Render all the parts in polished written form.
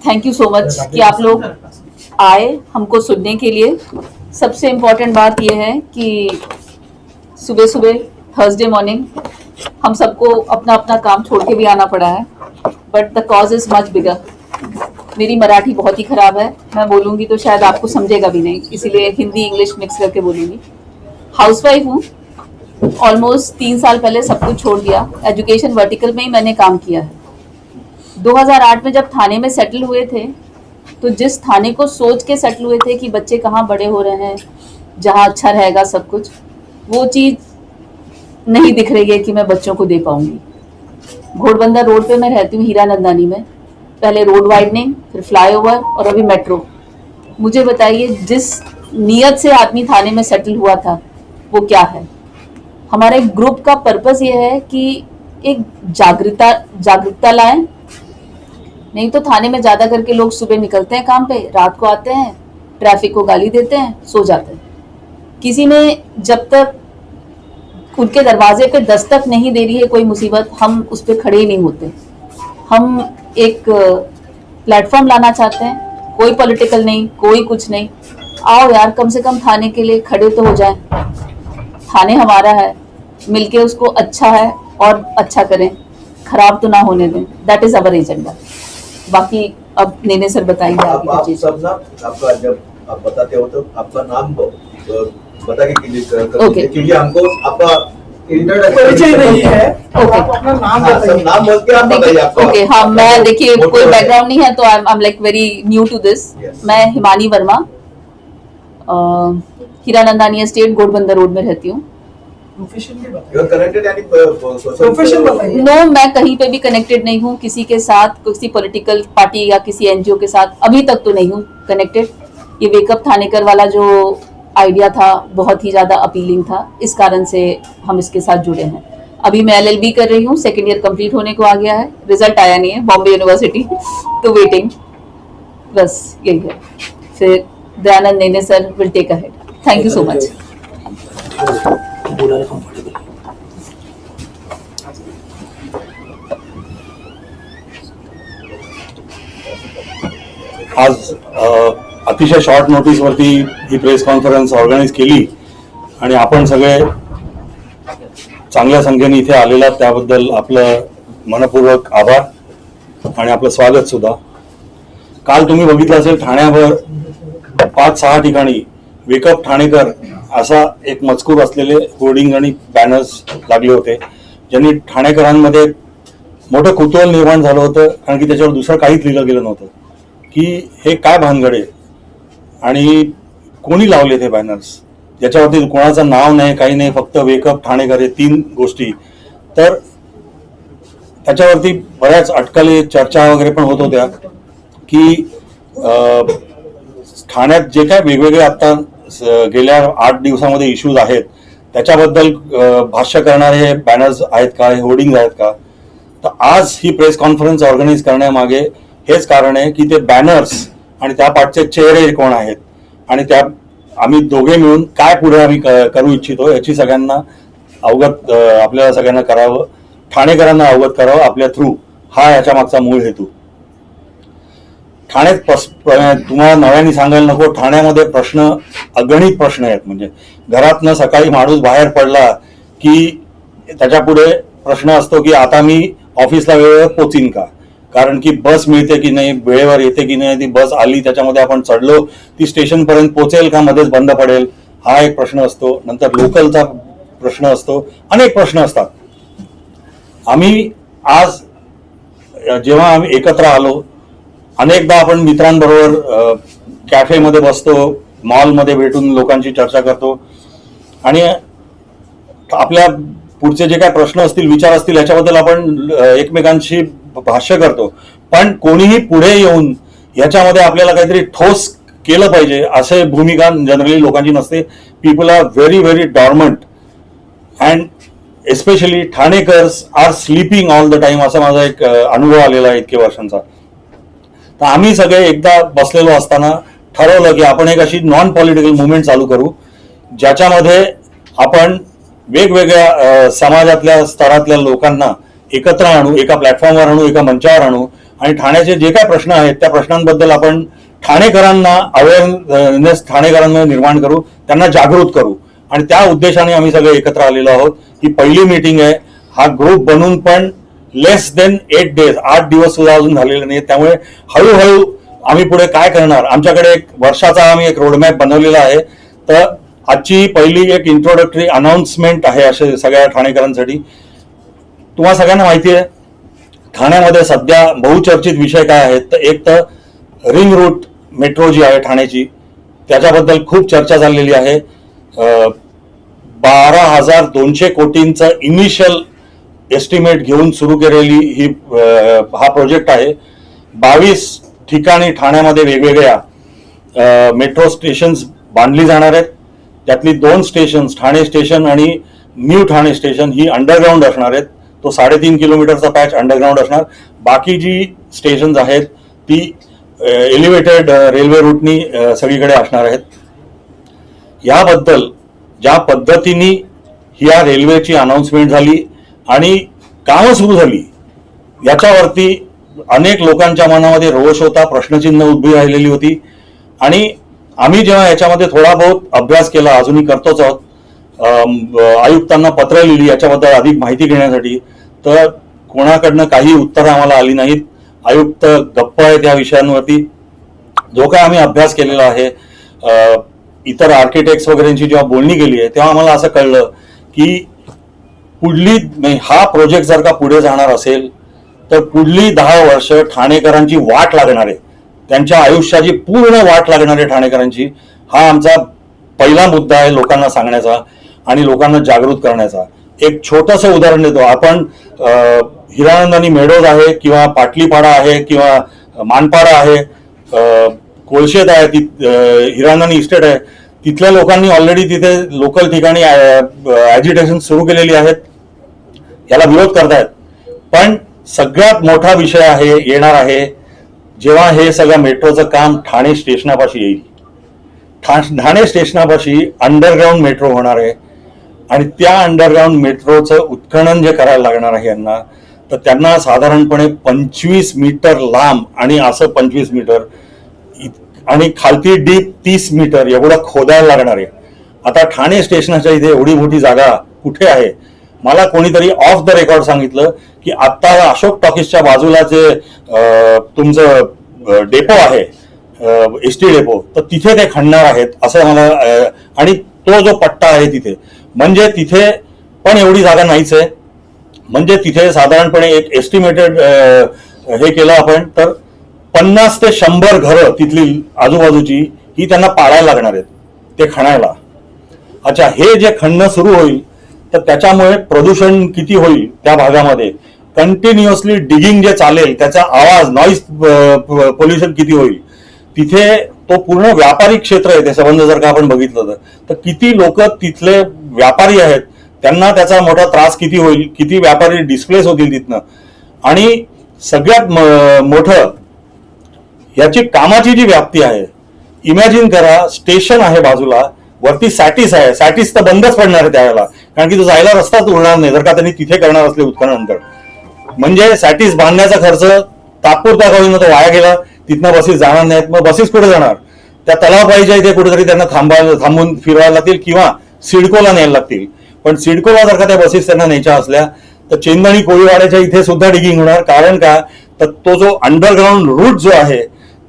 Thank you so much कि आप लोग आए हमको सुनने के लिए। सबसे इम्पोर्टेंट बात यह है कि सुबह सुबह थर्सडे मॉर्निंग हम सबको अपना अपना काम छोड़ के भी आना पड़ा है, but the cause is much bigger. मेरी मराठी बहुत ही ख़राब है, मैं बोलूँगी तो शायद आपको समझेगा भी नहीं, इसीलिए हिंदी इंग्लिश मिक्स करके बोलूँगी। हाउसवाइफ हूँ, ऑलमोस्ट 3 साल पहले सब कुछ छोड़ दिया। एजुकेशन वर्टिकल में ही मैंने काम किया है। 2008 में जब थाने में सेटल हुए थे, तो जिस थाने को सोच के सेटल हुए थे कि बच्चे कहाँ बड़े हो रहे हैं, जहाँ अच्छा रहेगा सब कुछ, वो चीज़ नहीं दिख रही है कि मैं बच्चों को दे पाऊंगी। घोड़बंदर रोड पे मैं रहती हूँ, हीरानंदानी में। पहले रोड वाइडनिंग, फिर फ्लाईओवर और अभी मेट्रो। मुझे बताइए, जिस नीयत से आदमी थाने में सेटल हुआ था वो क्या है। हमारे ग्रुप का पर्पस ये है कि एक जागरूकता लाएं। नहीं तो थाने में ज़्यादा करके लोग सुबह निकलते हैं काम पे, रात को आते हैं, ट्रैफिक को गाली देते हैं, सो जाते हैं। किसी ने जब तक उनके दरवाजे पे दस्तक नहीं दे रही है कोई मुसीबत, हम उस पर खड़े ही नहीं होते। हम एक प्लेटफॉर्म लाना चाहते हैं, कोई पॉलिटिकल नहीं, कोई कुछ नहीं। आओ यार, कम से कम थाने के लिए खड़े तो हो जाएं। थाने हमारा है, मिलके उसको अच्छा है और अच्छा करें, खराब तो ना होने दें। That is our agenda. बाकी अब नेने सर बताएंगे आप सब ना, आपका जब आप बताते हो तो आपका नाम बता के क्योंकि हमको आपका परिचय नहीं है। आप अपना नाम बताइए। नाम बोल के आप बताइए आपका। ओके, हाँ, मैं देखिए कोई बैकग्राउंड नहीं है तो I am like very new to this. मैं हिमानी वर्मा, हीरानंदानी एस्टेट, घोड़बंदर रोड में रहती हूँ। नो, मैं कहीं पे भी कनेक्टेड नहीं हूँ किसी के साथ, किसी पॉलिटिकल पार्टी या किसी एनजीओ के साथ अभी तक तो नहीं हूँ कनेक्टेड। ये वेकअप थानेकर वाला जो आइडिया था बहुत ही ज़्यादा अपीलिंग था, इस कारण से हम इसके साथ जुड़े हैं। अभी मैं LLB कर रही हूँ, सेकेंड ईयर कंप्लीट होने को आ गया है, रिजल्ट आया नहीं है बॉम्बे यूनिवर्सिटी तो वेटिंग, बस यही है। फिर Dayanand Nene sir will take ahead. Thank you so much. आज अतिशय शॉर्ट नोटीस वरती ही प्रेस कॉन्फरन्स ऑर्गनाईज केली आणि आपण सगळे चांगल्या संख्येने इथे आलेला त्याबद्दल आपलं मनपूर्वक आभार आणि आपलं स्वागत सुद्धा। काल तुम्ही बघितलं असेल, ठाण्यावर 5-6 ठिकाणी वेकअप ठाणेकर असा एक मजकूर असलेले होर्डिंग आणि बॅनर्स लागले होते, ज्यांनी ठाणेकरांमध्ये मोठं कुतूहल निर्माण झालं होतं, कारण की त्याच्यावर दुसरं काहीच लिहिलं गेलं नव्हतं की हे काय भानगड आहे आणि कोणी लावले ते बॅनर्स, ज्याच्यावरती कोणाचं नाव नाही, काही नाही, फक्त वेकअप ठाणेकर हे 3 गोष्टी। तर त्याच्यावरती बऱ्याच अटकली, चर्चा वगैरे पण होत होत्या की ठाण्यात जे काय वेगवेगळे आता गेल्या 8 दिवसामध्ये इश्यूज आहेत त्याच्याबद्दल भाष्य करणारे हे बॅनर्स आहेत का, हे होर्डिंग आहेत का। तर आज ही प्रेस कॉन्फरन्स ऑर्गनाईज करण्यामागे हेच कारण आहे की ते बॅनर्स आणि त्या पाठचे चेहरे कोण आहेत आणि त्या आम्ही दोघे मिळून काय पुढे आम्ही करू इच्छितो याची सगळ्यांना अवगत, आपल्याला सगळ्यांना करावं, ठाणेकरांना अवगत करावं आपल्या थ्रू, हा याच्या मागचा मूळ हेतू। ठाण्यात तुम्हाला नव्याने सांगायला नको, ठाण्यामध्ये प्रश्न अगणित प्रश्न आहेत। म्हणजे घरातनं सकाळी माणूस बाहेर पडला की त्याच्या पुढे प्रश्न असतो की आता मी ऑफिसला वेळेवर पोचीन का, कारण की बस मिळते की नाही, वेळेवर येते की नाही, ती बस आली त्याच्यामध्ये आपण चढलो, ती स्टेशन पर्यंत पोहोचेल का, मध्येच बंद पडेल, हा एक प्रश्न असतो। नंतर लोकलचा प्रश्न असतो, अनेक प्रश्न असतात। आम्ही आज जेव्हा आम्ही एकत्र आलो, अनेकदा आपण मित्रांबरोबर कॅफेमध्ये बसतो, मॉलमध्ये भेटून लोकांची चर्चा करतो आणि आपल्या पुढचे जे काय प्रश्न असतील, विचार असतील, याच्याबद्दल आपण एकमेकांशी भाष्य करतो, पण कोणीही पुढे येऊन याच्यामध्ये आपल्याला काहीतरी ठोस केलं पाहिजे असे भूमिका जनरली लोकांची नसते। People are very very dormant and especially ठाणेकर्स are sleeping all the time, असा माझा एक अनुभव आलेला आहे इतके वर्षांचा। तर आम्ही सगळे एकदा बसलेलो असताना ठरवलं की आपण एक अशी नॉन पॉलिटिकल मुवमेंट चालू करू, ज्याच्यामध्ये आपण वेगवेगळ्या समाजातल्या स्तरातल्या लोकांना एकत्र आणू, एका प्लॅटफॉर्मवर आणू, एका मंचावर आणू आणि ठाण्याचे जे काय प्रश्न आहेत त्या प्रश्नांबद्दल आपण ठाणेकरांना अवेअरनेस ठाणेकरांमध्ये निर्माण करू, त्यांना जागृत करू आणि त्या उद्देशाने आम्ही सगळे एकत्र आलेलो आहोत. ही पहिली मीटिंग आहे. हा ग्रुप बनून पण लेस देन 8 days, 8 दिवस सुद्धा अजून झालेले नाही. त्यामुळे हळूहळू आम्ही पुढे काय करणार, आमच्याकडे एक वर्षाचा आम्ही एक रोडमॅप बनवलेला आहे. तर आजची पहिली एक इंट्रोडक्टरी अनाउन्समेंट आहे असे सगळ्या ठाणेकरांसाठी. तुम्हाला सगळ्यांना माहिती आहे ठाण्यामध्ये सध्या बहुचर्चित विषय काय आहेत, तर एक तर रिंग रूट मेट्रो जी आहे ठाण्याची त्याच्याबद्दल खूप चर्चा चाललेली आहे. 12,200 कोटींचं इनिशियल एस्टिमेट घेऊन सुरू केलेली ही हा प्रोजेक्ट आहे. 22 ठिकाणी ठाण्यामध्ये वेगवेगळ्या मेट्रो स्टेशन्स बांधली जाणार आहेत. त्यातली 2 स्टेशन्स ठाणे स्टेशन आणि न्यू ठाणे स्टेशन ही अंडरग्राऊंड असणार आहेत. तो 3.5 किलोमीटरचा पॅच अंडरग्राऊंड असणार. बाकी जी स्टेशन्स आहेत ती एलिव्हेटेड रेल्वे रूटनी सगळीकडे असणार आहेत. याबद्दल ज्या पद्धतीने ह्या रेल्वेची अनाउन्समेंट झाली आणि कामं सुरू झाली याच्यावरती अनेक लोकांच्या मनामध्ये रोष होता, प्रश्नचिन्ह उभी राहिलेली होती. आणि आम्ही जेव्हा याच्यामध्ये थोडा बहुत अभ्यास केला, अजूनही करतोच आहोत, आयुक्तांना पत्र लिहिली याच्याबद्दल अधिक माहिती घेण्यासाठी, तर कोणाकडनं काही उत्तरं आम्हाला आली नाहीत. आयुक्त गप्प आहेत या विषयांवरती. जो काय आम्ही अभ्यास केलेला आहे, इतर आर्किटेक्ट्स वगैरेंची जेव्हा बोलणी केली आहे तेव्हा आम्हाला असं कळलं की पुढली हा प्रोजेक्ट जर का पुढे जाणार असेल तर पुढली 10 वर्ष ठाणेकरांची वाट लागणार आहे, त्यांच्या आयुष्याची पूर्ण वाट लागणार आहे ठाणेकरांची. हा आमचा पहिला मुद्दा आहे लोकांना सांगण्याचा आणि लोकांना जागृत करण्याचा. एक छोटंसं उदाहरण देतो. आपण हिरानंदानी मेडोज आहे किंवा पाटलीपाडा आहे किंवा मानपाडा आहे, कोळशेत आहे, हिरानंदानी इस्टेट आहे, तिथल्या लोकांनी ऑलरेडी तिथे लोकल ठिकाणी ॲजिटेशन सुरू केलेली आहेत, याला विरोध करतायत. पण सगळ्यात मोठा विषय आहे येणार आहे जेव्हा हे सगळं मेट्रोचं काम ठाणे स्टेशनापाशी येईल. ठाणे स्टेशनापाशी अंडरग्राऊंड मेट्रो होणार आहे आणि त्या अंडरग्राऊंड मेट्रोचं उत्खनन जे करायला लागणार आहे यांना, तर त्यांना साधारणपणे 25 मीटर लांब आणि असं 25 मीटर आणि खालती डीप 30 मीटर एवढं खोदायला लागणार आहे. आता ठाणे स्टेशनाच्या इथे एवढी मोठी जागा कुठे आहे? मला कोणीतरी ऑफ द रेकॉर्ड सांगितलं की आत्ता अशोक टॉकीजच्या बाजूला जे तुमचं डेपो आहे, एसटी डेपो, तर तिथे ते खणणार आहेत असं मला. आणि तो जो पट्टा आहे तिथे, म्हणजे तिथे पण एवढी जागा नाहीच आहे. म्हणजे तिथे साधारणपणे एक एस्टिमेटेड हे केलं आपण तर 50 ते 100 घरं तिथली आजूबाजूची ही त्यांना पाळायला लागणार आहेत ते खणायला. अच्छा, हे जे खणणं सुरू होईल तर त्याच्यामुळे प्रदूषण किती होईल त्या भागामध्ये, कंटिन्युअसली डिगिंग जे चालेल त्याचा आवाज, नॉईज पोल्युशन किती होईल. तिथे तो पूर्ण व्यापारी क्षेत्र आहे ते संबंध जर का आपण बघितलं तर किती लोक तिथले व्यापारी आहेत, त्यांना त्याचा मोठा त्रास किती होईल, किती व्यापारी डिस्प्लेस होतील तिथनं. आणि सगळ्यात मोठं याची कामाची जी व्याप्ती आहे, इमॅजिन करा, स्टेशन आहे बाजूला, वरती सॅटिस आहे. सॅटिस तर बंदच पडणार आहे त्यावेळेला, कारण की तो जायला रस्ताच उरणार नाही जर का त्यांनी तिथे करणार असले उत्खननानंतर. म्हणजे सॅटिस बांधण्याचा खर्च तात्पुरता करून तो वाया गेला, तिथनं बसेस जाणार नाहीत. मग बसेस कुठे जाणार? त्या तलावपाईच्या इथे कुठेतरी त्यांना थांबून फिरवायला लागतील किंवा सिडकोला न्यायला लागतील. पण सिडकोला जर का त्या बसेस त्यांना न्यायच्या असल्या तर चेंदणी कोळीवाड्याच्या इथे सुद्धा डिगिंग होणार. कारण का, तर तो जो अंडरग्राऊंड रूट जो आहे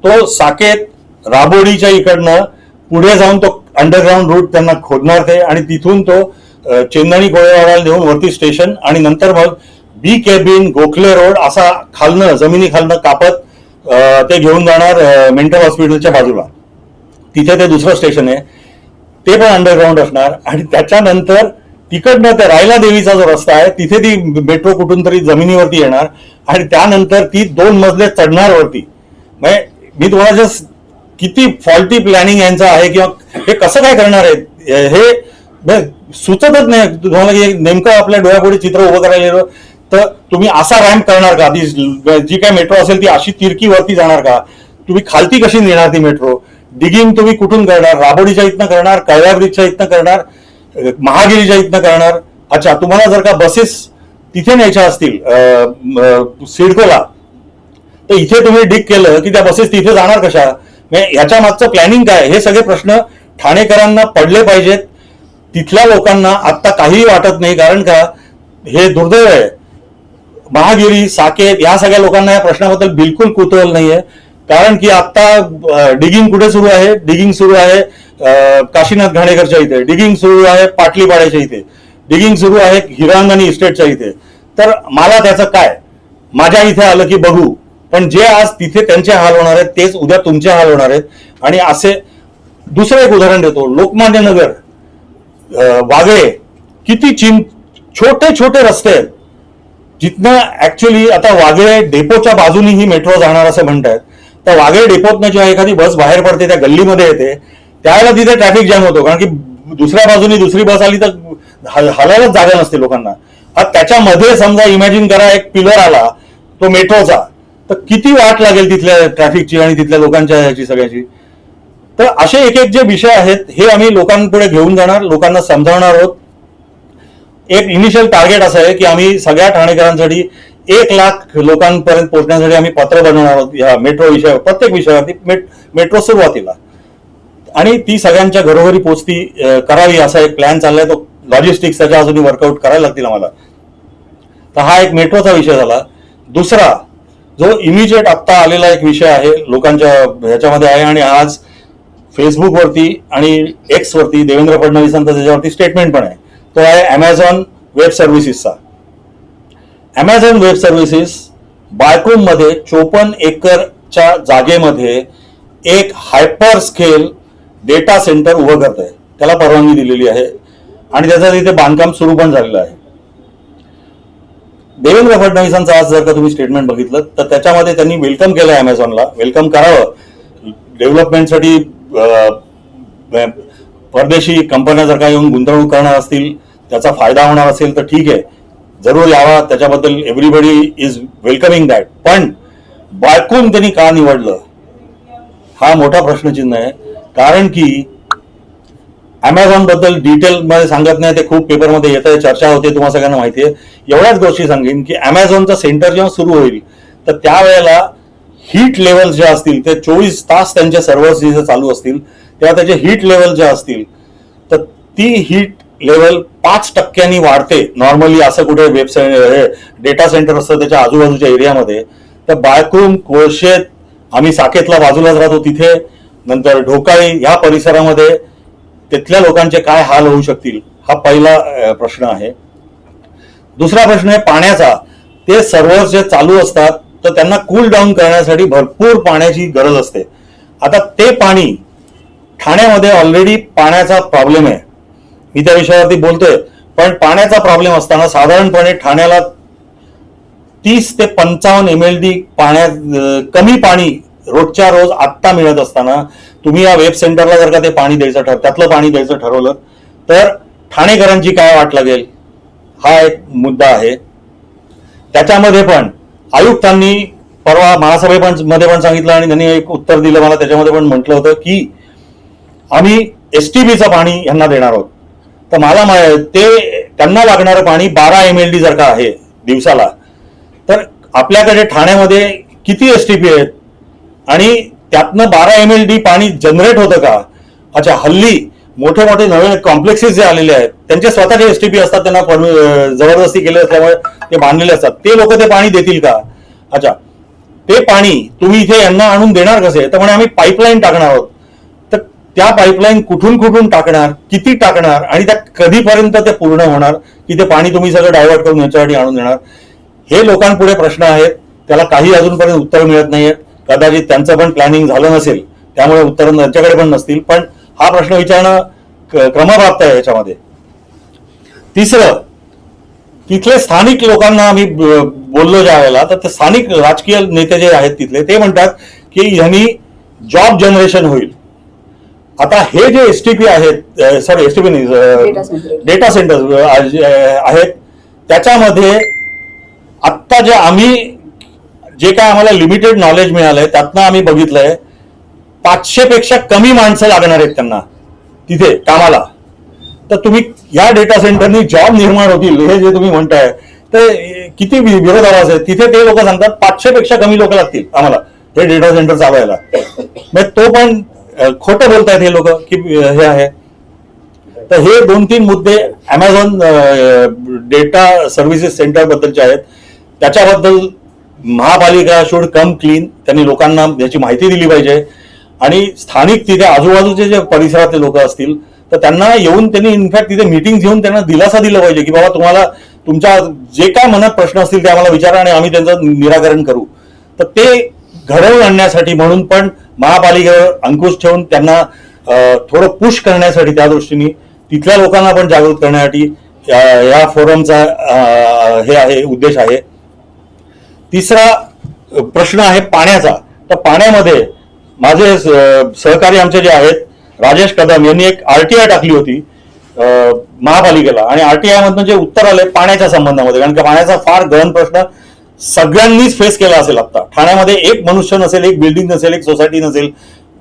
तो साकेत राबोडीच्या इकडनं पुढे जाऊन तो अंडरग्राऊंड रूट त्यांना खोदणार ते, आणि तिथून तो चेंदणी कोळीवाड्याला नेऊन वरती स्टेशन आणि नंतर मग बी केबिन, गोखले रोड असा खालनं जमिनी खालनं कापत ते घेऊन जाणार मेंटल हॉस्पिटलच्या बाजूला. तिथे ते दुसरं स्टेशन आहे, ते पण अंडरग्राऊंड असणार. आणि त्याच्यानंतर तिकडनं त्या रायला देवीचा जो रस्ता आहे तिथे ती मेट्रो कुठून तरी जमिनीवरती येणार आणि त्यानंतर ती 2 मजले चढणार वरती. म्हणजे मी तुम्हाला जस्ट किती फॉल्टी प्लॅनिंग यांचं आहे किंवा हे कसं काय करणार आहे हे सुचतच नाही तुम्हाला की नेमकं आपल्या डोळ्यापुढे चित्र उभं करायला गेलं तर तुम्ही असा रॅम्प करणार का? जी काय मेट्रो असेल ती अशी तिरकी वरती जाणार का? तुम्ही खालती कशी नेणार ती मेट्रो? डिगिंग तुम्ही कुठून करणार? राबोडीच्या इथनं करणार, कळव्या ब्रिजच्या इथनं करणार, महागिरीच्या इथनं करणार? अच्छा, तुम्हाला जर का बसेस तिथे न्यायच्या असतील सिडकोला, तर इथे तुम्ही डिग केलं की त्या बसेस तिथे जाणार कशा, म्हणजे ह्याच्या मागचं प्लॅनिंग काय, हे सगळे प्रश्न ठाणेकरांना पडले पाहिजेत. तिथल्या लोकांना आत्ता काहीही वाटत नाही, कारण का हे दुर्दैव आहे. महागिरी, साकेत या सगळ्या लोकांना या प्रश्नाबद्दल बिलकुल कुतूहल नाहीये. कारण की आता डिगिंग कुठे सुरू आहे, डिगिंग सुरू आहे काशीनाथ घाणेकरच्या इथे, डिगिंग सुरू आहे पाटलीपाड्याच्या इथे, डिगिंग सुरू आहे हिरांगणी इस्टेटच्या इथे. तर मला त्याचं काय, माझ्या इथे आलं की बघू, पण जे आज तिथे त्यांचे हाल होणार आहेत तेच उद्या तुमचे हाल होणार आहेत. आणि असे दुसरं एक उदाहरण देतो, लोकमान्य नगर, वागळे, किती छोटे छोटे रस्ते आहेत जिथनं ऍक्च्युली आता वागळे डेपोच्या बाजूनी ही मेट्रो जाणार असं म्हणतात. तर वागळे डेपोतनं जेव्हा एखादी बस बाहेर पडते त्या गल्लीमध्ये येते त्यावेळेला तिथे ट्रॅफिक जॅम होतो, कारण की दुसऱ्या बाजूनी दुसरी बस आली तर हलायलाच जागा नसते लोकांना. आता त्याच्यामध्ये समजा इमॅजिन करा एक पिलर आला तो मेट्रोचा, तर किती वाट लागेल तिथल्या ट्रॅफिकची आणि तिथल्या लोकांच्या ह्याची सगळ्याची. तर असे एक एक जे विषय आहेत हे आम्ही लोकांपुढे घेऊन जाणार, लोकांना समजावणार आहोत. एक इनिशियल टार्गेट असं आहे की आम्ही सगळ्या ठाणेकरांसाठी 1,00,000 लोकांपर्यंत पोहोचण्यासाठी आम्ही पत्र बनवणार आहोत या मेट्रो विषयावर, प्रत्येक विषयावरती मेट्रो सुरुवातीला, आणि ती सगळ्यांच्या घरोघरी पोचती करावी असा एक प्लॅन चाललाय. तो लॉजिस्टिक्स त्याच्या अजूनही वर्कआउट करायला लागतील आम्हाला. तर हा एक मेट्रोचा विषय झाला. दुसरा जो इमिजिएट आत्ता आलेला एक विषय आहे लोकांच्या ह्याच्यामध्ये आहे, आणि आज फेसबुकवरती आणि एक्सवरती देवेंद्र फडणवीसांचं त्याच्यावरती स्टेटमेंट पण आहे, तो आहे अमेझॉन वेब सर्व्हिसेसचा. अमेझॉन वेब सर्व्हिसेस बायकुममध्ये 54 एकरच्या जागेमध्ये एक हायपर स्केल डेटा सेंटर उभं करत आहे, त्याला परवानगी दिलेली आहे आणि त्याचं तिथे बांधकाम सुरू पण झालेलं आहे. देवेंद्र फडणवीसांचं आज जर का तुम्ही स्टेटमेंट बघितलं तर त्याच्यामध्ये त्यांनी वेलकम केलं अमेझॉनला, वेलकम करावं. डेव्हलपमेंटसाठी परदेशी कंपन्या जर का येऊन गुंतवणूक करणार असतील, त्याचा फायदा होणार असेल तर ठीक आहे, जरूर यावा, त्याच्याबद्दल एव्हरीबडी इज वेलकमिंग दॅट. पण बायकून त्यांनी का निवडलं हा मोठा प्रश्नचिन्ह आहे. कारण की अमेझॉन बद्दल डिटेल मध्ये सांगत नाही, ते खूप पेपरमध्ये येतं, चर्चा होते, तुम्हाला सगळ्यांना माहिती आहे. एवढ्याच गोष्टी सांगेन की अमेझॉनचं सेंटर जेव्हा सुरू होईल तर त्यावेळेला हीट लेवल जे असतील ते 24 तास त्यांचे सर्व्हर्स जिथे चालू असतील तेव्हा त्याचे हीट लेवल जे असतील तर ती हीट लेवल 5% वाढते. नॉर्मली असं कुठे वेबसाईट डेटा सेंटर असतं त्याच्या आजूबाजूच्या एरियामध्ये. तर बायकुम, कोळशेत, आम्ही साकेतला बाजूलाच राहतो तिथे, नंतर ढोकाळी या परिसरामध्ये तिथल्या लोकांचे काय हाल होऊ शकतील हा पहिला प्रश्न आहे. दुसरा प्रश्न आहे पाण्याचा. ते सर्व्हर्स जे चालू असतात तर त्यांना कूल डाऊन करण्यासाठी भरपूर पाण्याची गरज असते. आता ते पाणी ठाण्यामध्ये ऑलरेडी पाण्याचा प्रॉब्लेम आहे, मी त्या विषयावरती बोलतोय. पण पाण्याचा प्रॉब्लेम असताना साधारणपणे ठाण्याला 30 ते 55 MLD कमी पाणी रोजच्या रोज आत्ता मिळत असताना तुम्ही या वेब सेंटरला जर का ते पाणी द्यायचं त्यातलं पाणी द्यायचं ठरवलं तर ठाणेकरांची काय वाट लागेल हा एक मुद्दा आहे. त्याच्यामध्ये पण आयुक्तांनी परवा महासभेमध्ये पण सांगितलं आणि त्यांनी एक उत्तर दिलं मला, त्याच्यामध्ये पण म्हटलं होतं की आम्ही STBचं पाणी यांना देणार आहोत. तर मला त्यांना लागणारं पाणी 12 MLD जर का आहे दिवसाला, तर आपल्याकडे ठाण्यामध्ये किती STB आहेत आणि त्यातनं 12 MLD पाणी जनरेट होतं का? अच्छा, हल्ली मोठे मोठे नवे कॉम्प्लेक्सेस जे आलेले आहेत त्यांचे स्वतःचे STB असतात, त्यांना जबरदस्ती केले असल्यामुळे ते बांधलेले असतात, ते लोक ते पाणी देतील का? अच्छा, ते पाणी तुम्ही इथे यांना आणून देणार कसे? तर म्हणे आम्ही पाईपलाईन टाकणार आहोत. तर त्या पाईपलाईन कुठून कुठून टाकणार, किती टाकणार आणि त्या कधीपर्यंत ते पूर्ण होणार की ते पाणी तुम्ही सगळं डायव्हर्ट करून याच्यासाठी आणून देणार? हे लोकांपुढे प्रश्न आहेत, त्याला काही अजूनपर्यंत उत्तर मिळत नाहीयेत. कदाचित त्यांचं पण प्लॅनिंग झालं नसेल त्यामुळे उत्तर त्यांच्याकडे पण नसतील, पण हा प्रश्न विचारणं क्रमप्राप्त आहे याच्यामध्ये. तिसरं, तिथले स्थानिक लोकांना आम्ही बोललो ज्या वेळेला, तर ते स्थानिक राजकीय नेते जे आहेत तिथले ते म्हणतात की ह्यांनी जॉब जनरेशन होईल. आता हे जे STP आहेत, सॉरी STP नाही, डेटा सेंटर आहेत, त्याच्यामध्ये आत्ता जे आम्ही जे काय आम्हाला लिमिटेड नॉलेज मिळालंय त्यातनं आम्ही बघितलंय 500 पेक्षा कमी माणसं लागणार आहेत त्यांना तिथे कामाला. तर तुम्ही या डेटा सेंटरनी जॉब निर्माण होतील हे जे तुम्ही म्हणताय, तर किती विरोध आवाज आहे तिथे ते लोक सांगतात 500 पेक्षा कमी लोक लागतील आम्हाला हे डेटा सेंटर चालवायला. म्हणजे तो पण खोटं बोलतायत हे लोक की हे आहे. तर हे 2-3 मुद्दे अमेझॉन डेटा सर्व्हिसेस सेंटर बद्दलचे आहेत. त्याच्याबद्दल महापालिका शुड कम क्लीन. त्यांनी लोकांना याची माहिती दिली पाहिजे आणि स्थानिक तिथे आजूबाजूचे जे परिसरातले लोक असतील तर त्यांना येऊन त्यांनी इनफॅक्ट तिथे मीटिंग घेऊन त्यांना दिलासा दिला पाहिजे की बाबा तुम्हाला तुमच्या जे काय मनात प्रश्न असतील ते आम्हाला विचारा आणि आम्ही त्यांचं निराकरण करू. तर ते घडवून आणण्यासाठी म्हणून पण महापालिकेवर अंकुश ठेवून त्यांना थोडं पुश करण्यासाठी त्या दृष्टीने तिथल्या लोकांना पण जागृत करण्यासाठी या फोरमचा हे आहे उद्देश आहे. तिसरा प्रश्न आहे पाण्याचा. तर पाण्यामध्ये माझे सहकारी आमचे जे आहेत राजेश कदम यांनी एक RTI टाकली होती महापालिकेला आणि RTI मधनं जे उत्तर आले पाण्याच्या संबंधामध्ये, कारण की पाण्याचा फार गहन प्रश्न सगळ्यांनीच फेस केला असेल. आता ठाण्यामध्ये एक मनुष्य नसेल, एक बिल्डिंग नसेल, एक सोसायटी नसेल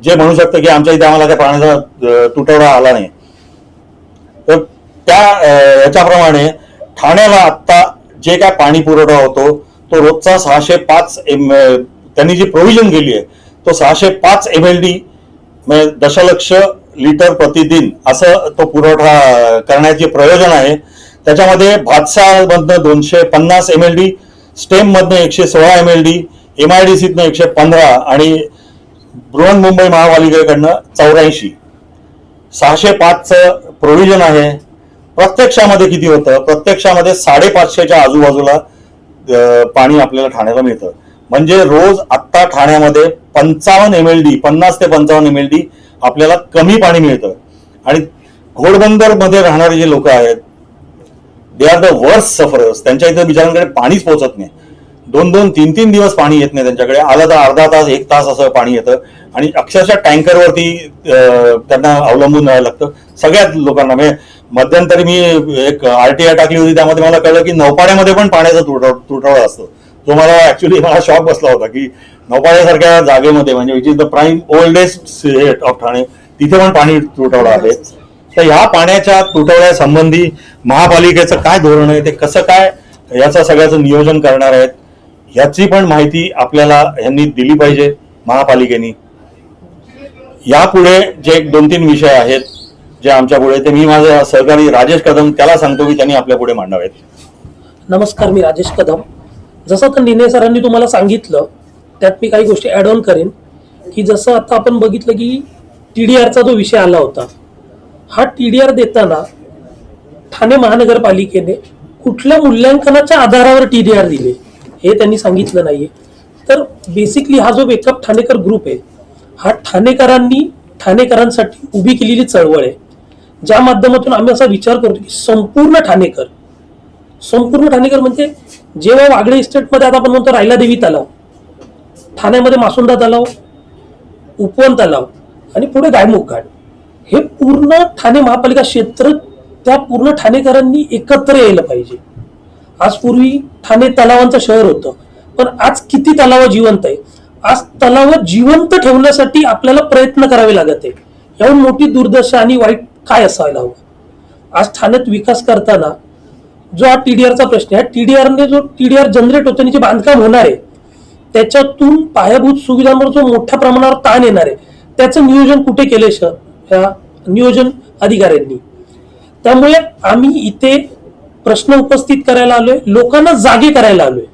जे म्हणू शकतं की आमच्या इथे आम्हाला काही पाण्याचा तुटवडा आला नाही. तर त्या याच्याप्रमाणे ठाण्याला आता जे काय पाणी पुरवठा होतो तो रोजचा 605 त्यांनी जी प्रोव्हिजन केली आहे तो 605 MLD म्हणजे दशलक्ष लिटर प्रतिदिन असं तो पुरवठा करण्याचे प्रयोजन आहे. त्याच्यामध्ये भातसामधनं 250 MLD, स्टेम मधनं 116 MLD, MIDCतनं 115 आणि बृहन्मुंबई महापालिकेकडनं 84. 605चं प्रोव्हिजन आहे. प्रत्यक्षामध्ये किती होतं? प्रत्यक्षामध्ये 550च्या आजूबाजूला पाणी आपल्याला ठाण्याला मिळतं. म्हणजे रोज आत्ता ठाण्यामध्ये 55 MLD 50 ते 55 MLD आपल्याला कमी पाणी मिळतं. आणि घोडबंदर मध्ये राहणारे जे लोक आहेत they are the worst sufferers. त्यांच्या इथे बिचारांकडे पाणीच पोहोचत नाही. 2-2, 3-3 दिवस पाणी येत नाही त्यांच्याकडे. आलं तर अर्धा तास 1 तास असं पाणी येतं आणि अक्षरशः टँकरवरती त्यांना अवलंबून राहायला लागतं सगळ्याच लोकांना. म्हणजे मध्यंतरी मी एक RTI टाकली होती त्यामध्ये मला कळलं की नौपाड्यामध्ये पण पाण्याचा तुटवडा असतो. जो मला ऍक्च्युली मला शॉक बसला होता की नौपाड्यासारख्या जागेमध्ये म्हणजे which is the prime oldest state of Thane तिथे पण पाणी तुटवडा आहे. तर ह्या पाण्याच्या तुटवड्यासंबंधी महापालिकेचं काय धोरण आहे, ते कसं काय याचं सगळ्याचं नियोजन करणार आहेत ह्याची पण माहिती आपल्याला यांनी दिली पाहिजे महापालिकेने. यापुढे जे 2-3 विषय आहेत जे आमच्या पुढे ते मी माझा सहकारी राजेश कदम त्याला सांगतो की त्यांनी आपल्या पुढे मांडावेत. नमस्कार, मी राजेश कदम. जसं तर निने सरांनी तुम्हाला सांगितलं त्यात मी काही गोष्टी ऍड ऑन करेन की जसं आता आपण बघितलं की TDRचा जो विषय आला होता, हा TDR देताना ठाणे महानगरपालिकेने कुठल्या मूल्यांकनाच्या आधारावर TDR दिले हे त्यांनी सांगितलं नाहीये. तर बेसिकली हा जो वेकअप ठाणेकर ग्रुप आहे हा ठाणेकरांसाठी उभी केलेली चळवळ आहे, ज्या माध्यमातून आम्ही असा विचार करतो की संपूर्ण ठाणेकर म्हणजे जेव्हा वागळे इस्टेटमध्ये आता आपण म्हणतो रायलादेवी तलाव, ठाण्यामध्ये मासुंदा तलाव, उपवन तलाव आणि पुढे गायमुख घाट, हे पूर्ण ठाणे महापालिका क्षेत्र त्या पूर्ण ठाणेकरांनी एकत्र यायला पाहिजे. आज पूर्वी ठाणे तलावांचं शहर होतं, पण आज किती तलाव जिवंत आहे. आज तलाव जिवंत ठेवण्यासाठी आपल्याला प्रयत्न करावे लागत आहे. याहून मोठी दुर्दशा आणि वाईट काय असायला हवं. आज ठाण्यात विकास करताना जो हा TDRचा प्रश्न आहे, TDRने जो TDR जनरेट होतो आणि जे बांधकाम होणार आहे त्याच्यातून पायाभूत सुविधांवर जो मोठ्या प्रमाणावर ताण येणार आहे त्याचं नियोजन कुठे केले ह्या नियोजन अधिकाऱ्यांनी. त्यामुळे आम्ही इथे प्रश्न उपस्थित करायला आलोय, लोकांना जागे करायला आलोय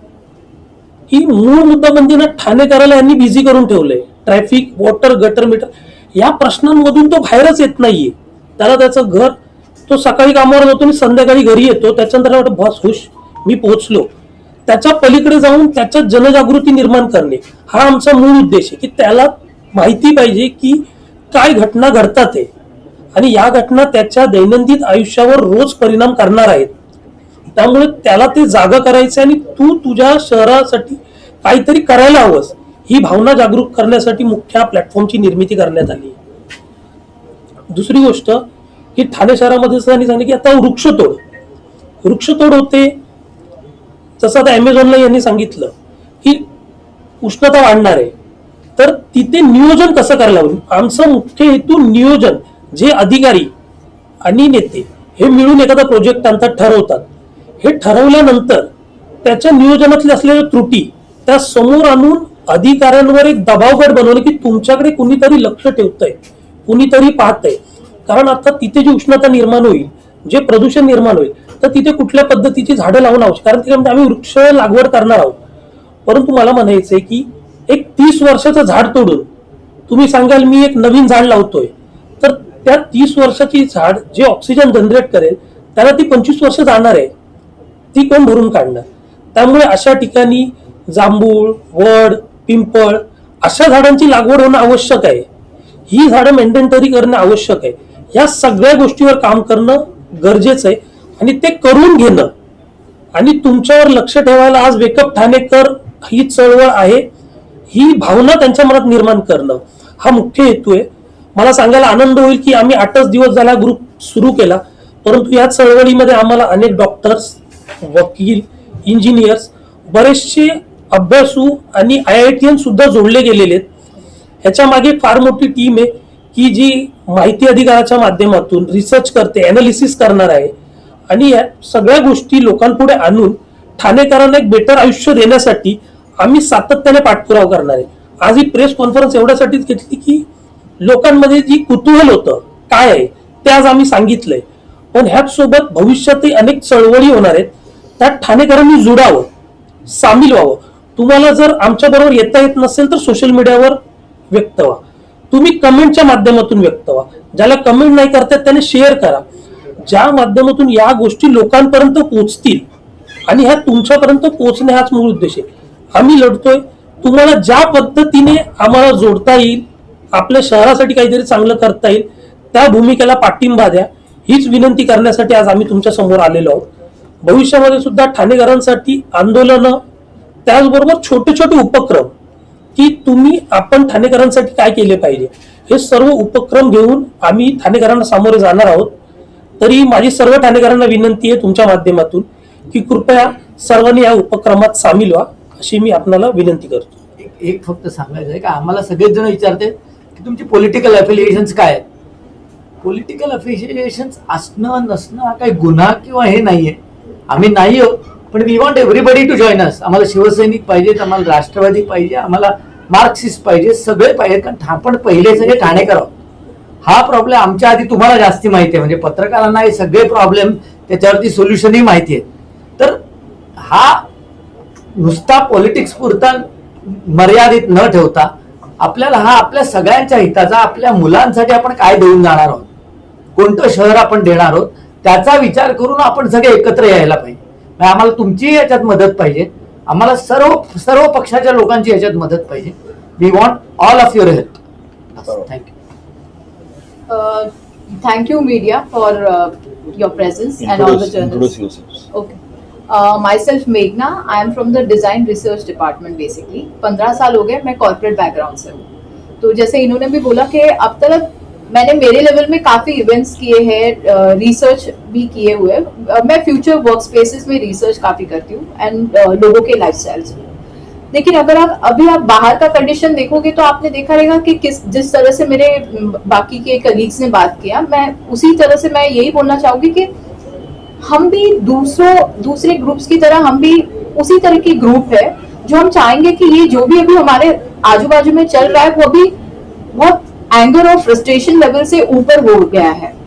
की मूळ मुद्दा म्हणजे ना ठाणेकराला यांनी बिझी करून ठेवलंय. ट्रॅफिक, वॉटर, गटर, मीटर या प्रश्नांमधून तो बाहेरच येत नाहीये. त्याला त्याचं घर, तो सकाळी कामावर जातो आणि संध्याकाळी घरी येतो, त्याच्यानंतर वाटतं बस हुश मी पोहोचलो. त्याच्या पलीकडे जाऊन त्याच्यात जनजागृती निर्माण करणे हा आमचा मूळ उद्देश आहे की त्याला माहिती पाहिजे की काय घटना घडतात आहे आणि या घटना त्याच्या दैनंदिन आयुष्यावर रोज परिणाम करणार आहेत. त्यामुळे त्याला ते जागा करायचं आणि तू तुझ्या शहरासाठी काहीतरी करायला हवंस ही भावना जागरूक करण्यासाठी मुख्य प्लॅटफॉर्मची निर्मिती करण्यात आली. दुसरी गोष्ट की ठाणे शहरामध्ये त्यांनी सांगितलं की आता वृक्षतोड होते. जसं आता अमेझॉनला यांनी सांगितलं की उष्णता वाढणार आहे, तर तिथे नियोजन कसं करायला हवं. आमचं मुख्य हेतू नियोजन, जे अधिकारी आणि नेते हे मिळून एखादा प्रोजेक्ट आणतात, ठरवतात. हे ठरवल्यानंतर त्याच्या नियोजनातले असलेल्या त्रुटी त्या समोर आणून अधिकाऱ्यांवर एक दबावगट बनवणे की तुमच्याकडे कुणीतरी लक्ष ठेवतंय, कुणीतरी पाहतंय. कारण आता तिथे जी उष्णता निर्माण होईल, जे प्रदूषण निर्माण होईल, तर तिथे कुठल्या पद्धतीची झाडं लावणं आवश्यक, कारण तिथे आम्ही वृक्ष लागवड करणार आहोत. परंतु मला म्हणायचंय की एक 30 वर्षाचं झाड तोडून तुम्ही सांगाल मी एक नवीन झाड लावतोय, तर त्या 30 वर्षाची झाड जे ऑक्सिजन जनरेट करेल त्याला ती 25 वर्ष जाणार आहे, ती कोण भरून काढणार. त्यामुळे अशा ठिकाणी जांभूळ, वड, पिंपळ अशा झाडांची लागवड होणं आवश्यक आहे. ही झाडं मेंटेन तरी करणं आवश्यक आहे. या सगळ्या गोष्टीवर काम करणं गरजेचं आहे आणि ते करून घेणं आणि तुमच्यावर लक्ष ठेवायला आज वेकअप ठाणेकर ही चळवळ आहे, ही भावना त्यांच्या मनात निर्माण करणं हा मुख्य हेतू आहे. मला सांगायला आनंद होईल की आम्ही 8च दिवस झाला ग्रुप सुरू केला, परंतु या चळवळीमध्ये आम्हाला अनेक डॉक्टर्स, वकील, इंजिनियर्स, बरेचसे अभ्यासू आणि IITian सुद्धा जोडले गेलेले आहेत. ह्याच्या मागे फार मोठी टीम आहे की जी माहिती अधिकाराच्या माध्यमातून रिसर्च करते, अनालिसिस करणार आहे आणि या सगळ्या गोष्टी लोकांपुढे आणून ठाणेकरांना एक बेटर आयुष्य देण्यासाठी आम्ही सातत्याने पाठपुरावा करणार आहे. आज ही प्रेस कॉन्फरन्स एवढ्यासाठीच घेतली की लोकांमध्ये जी कुतूहल होतं काय आहे ते आज आम्ही सांगितलंय. पण ह्याच सोबत भविष्यातही अनेक चळवळी होणार आहेत, त्यात ठाणेकरांनी जुडावं, सामील व्हावं. तुम्हाला जर आमच्या बरोबर येता येत नसेल तर सोशल मीडियावर व्यक्त व्हा, तुम्ही कमेंटच्या माध्यमातून व्यक्त व्हा. ज्याला कमेंट नाही करतात त्याने शेअर करा, ज्या माध्यमातून या गोष्टी लोकांपर्यंत पोहोचतील आणि ह्या तुमच्यापर्यंत पोहोचणे हाच मूळ उद्देश आहे. आम्ही लढतोय, तुम्हाला ज्या पद्धतीने आम्हाला जोडता येईल, आपल्या शहरासाठी काहीतरी चांगलं करता येईल त्या भूमिकेला पाठिंबा द्या, हीच विनंती करण्यासाठी आज आम्ही तुमच्या समोर आलेलो आहोत. भविष्यामध्ये सुद्धा ठाणेकरांसाठी आंदोलनं, त्याचबरोबर छोटे छोटे उपक्रम की तुम्ही आपण ठाणेकरांसाठी काय केले पाहिजे, हे सर्व उपक्रम घेऊन आम्ही ठाणेकरांना सामोरे जाणार आहोत. तरी माझी सर्व ठाणेकरांना विनंती आहे तुमच्या माध्यमातून की कृपया सर्वांनी या उपक्रमात सामील व्हा, अशी मी आपल्याला विनंती करतो. एक फक्त सांगायचं आहे की आम्हाला सगळेच जण विचारते की तुमची पॉलिटिकल अफिलिएशन्स काय आहेत. पॉलिटिकल अफिलिएशन्स असणं नसणं हा काही गुन्हा किंवा हे नाहीये. आम्ही नाही आहोत, पण we want everybody to join us. आम्हाला शिवसैनिक पाहिजेत, आम्हाला राष्ट्रवादी पाहिजे, आम्हाला मार्क्सिस्ट पाहिजे, सगळे पाहिजेत, कारण आपण पहिले सगळे ठाणेकर आहोत. हा प्रॉब्लेम आमच्या आधी तुम्हाला जास्ती माहिती आहे, म्हणजे पत्रकारांना हे सगळे प्रॉब्लेम त्याच्यावरती सोल्युशनही माहिती आहेत. तर हा नुसता पॉलिटिक्स पुरता मर्यादित न ठेवता आपल्याला हा आपल्या सगळ्यांच्या हिताचा, आपल्या मुलांसाठी आपण काय देऊन जाणार आहोत, कोणतं शहर आपण देणार आहोत, त्याचा विचार करून आपण सगळे एकत्र यायला पाहिजे. आम्हाला तुमची याच्यात मदत पाहिजे, आम्हाला सर्व पक्षाच्या लोकांची याच्यात मदत पाहिजे. We want all of your help. Thank you. Thank you, media, for your presence and all the journalists. Okay. Myself Meghna, I am from the Design Research Department basically. 15 साल हो गए, मैं कॉर्पोरेट बैकग्राउंड से हूँ. तो जैसे इन्होंने भी बोला कि अब तक मैंने मेरे लेवल में काफ़ी इवेंट्स किए हैं, रिसर्च भी किए हुए. मैं फ्यूचर वर्क स्पेसेस में रिसर्च काफ़ी करती हूँ एंड लोगों के लाइफस्टाइल्स में. लेकिन अगर आप बाहर का कंडीशन देखोगे तो आपने देखा रहेगा कि जिस तरह से मेरे बाकी के कलीग्स ने बात किया, मैं उसी तरह से मैं यही बोलना चाहूँगी कि हम भी दूसरे ग्रुप्स की तरह हम भी उसी तरह की ग्रुप है जो हम चाहेंगे कि ये जो भी अभी हमारे आजू बाजू में चल रहा है वो भी बहुत एंगर और फ्रस्ट्रेशन लेवल से ऊपर हो गया है.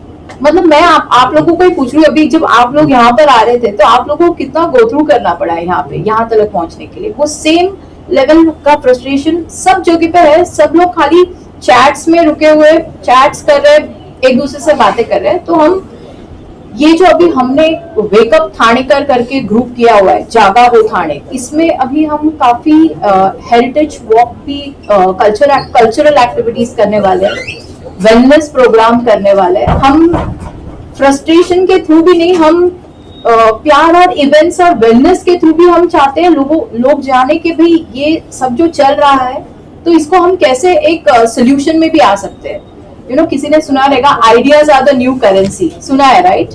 मतलब मैं आप लोगों को ही पूछ रही हूँ, अभी जब आप लोग यहाँ पर आ रहे थे तो आप लोगों को कितना गो थ्रू करना पड़ा है यहाँ तक पहुंचने के लिए. वो सेम लेवल का फ्रस्ट्रेशन सब जगह पे है. सब लोग खाली चैट्स में रुके हुए, चैट्स कर रहे, एक दूसरे से बातें कर रहे हैं. तो हम ये जो अभी हमने वेकअप ठाणेकर करके ग्रुप किया हुआ है, जागा हो ठाणे, इसमें अभी हम काफी हेरिटेज वॉक भी, कल्चरल एक्टिविटीज करने वाले हैं, वेलनेस प्रोग्राम करने वाले हैं. हम फ्रस्ट्रेशन के थ्रू भी नहीं, हम प्यार और इवेंट्स और वेलनेस के थ्रू भी हम चाहते हैं लोग जाने के भी ये सब जो चल रहा है तो इसको हम कैसे एक सोल्यूशन में भी आ सकते हैं. किसी ने सुना रहेगा ideas are the new currency, सुना है राइट.